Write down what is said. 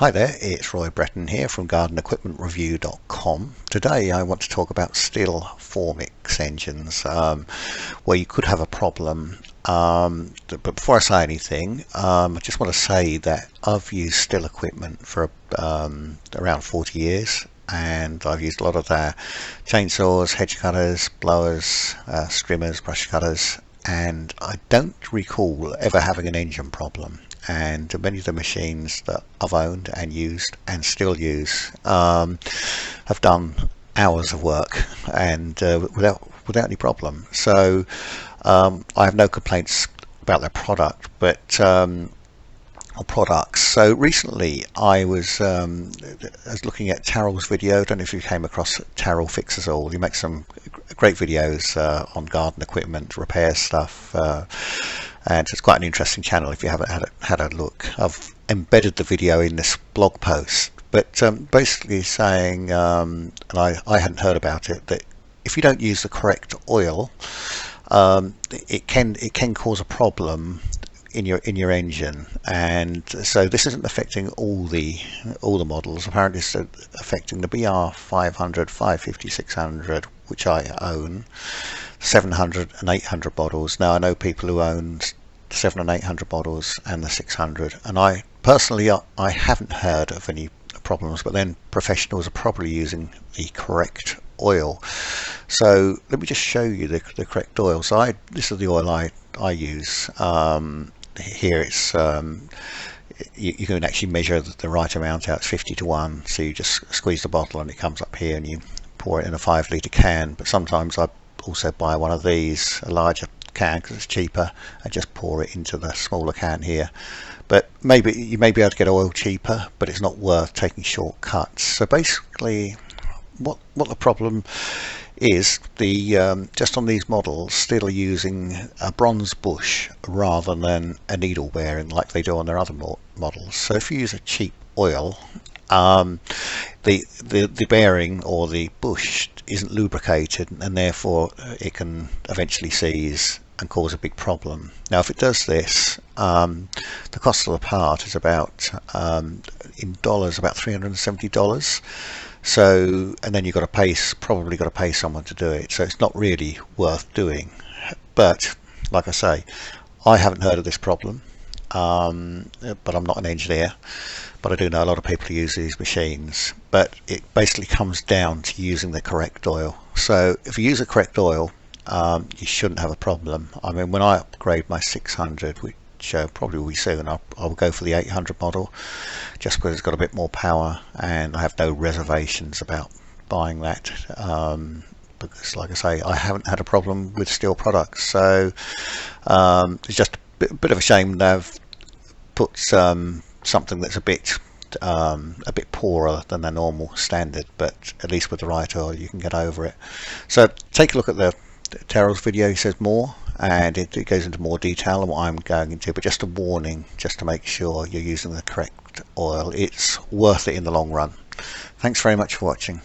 Hi there, it's Roy Breton here from GardenEquipmentReview.com. Today I want to talk about Stihl Formix engines, where you could have a problem. But before I say anything, I just want to say that I've used Stihl equipment for around 40 years, and I've used a lot of their chainsaws, hedge cutters, blowers, strimmers, brush cutters, and I don't recall ever having an engine problem. And many of the machines that I've owned and used and still use have done hours of work and without any problem. So I have no complaints about their product, but or products. So recently I was looking at Taryl's video. I don't know if you came across Taryl Fixes All. He makes some great videos on garden equipment, repair stuff, and it's quite an interesting channel if you haven't had a look. I've embedded the video in this blog post, but basically saying, and I hadn't heard about it, that if you don't use the correct oil, it can cause a problem in your engine. And so this isn't affecting all the models. Apparently it's affecting the BR 500, 550, 600, which I own, 700 and 800 bottles. Now I know people who own 700 and 800 bottles and the 600, and I personally I haven't heard of any problems, but then professionals are probably using the correct oil. So let me just show you the correct oil. So this is the oil I use. Here it's you can actually measure the right amount out. It's 50 to 1, so you just squeeze the bottle and it comes up here and you pour it in a 5 litre can. But sometimes I also buy one of these, a larger can, because it's cheaper, and just pour it into the smaller can here. But maybe you may be able to get oil cheaper, but it's not worth taking shortcuts. So basically what the problem is, the just on these models still using a bronze bush rather than a needle bearing like they do on their other models. So if you use a cheap oil, the bearing or the bush isn't lubricated, and therefore it can eventually seize and cause a big problem. Now if it does this, the cost of the part is about in dollars about $370. So, and then you've got to probably got to pay someone to do it, so it's not really worth doing. But like I say, I haven't heard of this problem, but I'm not an engineer, but I do know a lot of people who use these machines. But it basically comes down to using the correct oil. So if you use the correct oil, you shouldn't have a problem. I mean, when I upgrade my 600, which probably will be soon, I'll go for the 800 model, just because it's got a bit more power, and I have no reservations about buying that, because like I say, I haven't had a problem with Stihl products. So it's just a bit of a shame they've put something that's a bit poorer than their normal standard, but at least with the right oil you can get over it. So take a look at the Taryl's video. He says more, and it goes into more detail than what I'm going into, but just a warning, just to make sure you're using the correct oil. It's worth it in the long run. Thanks very much for watching.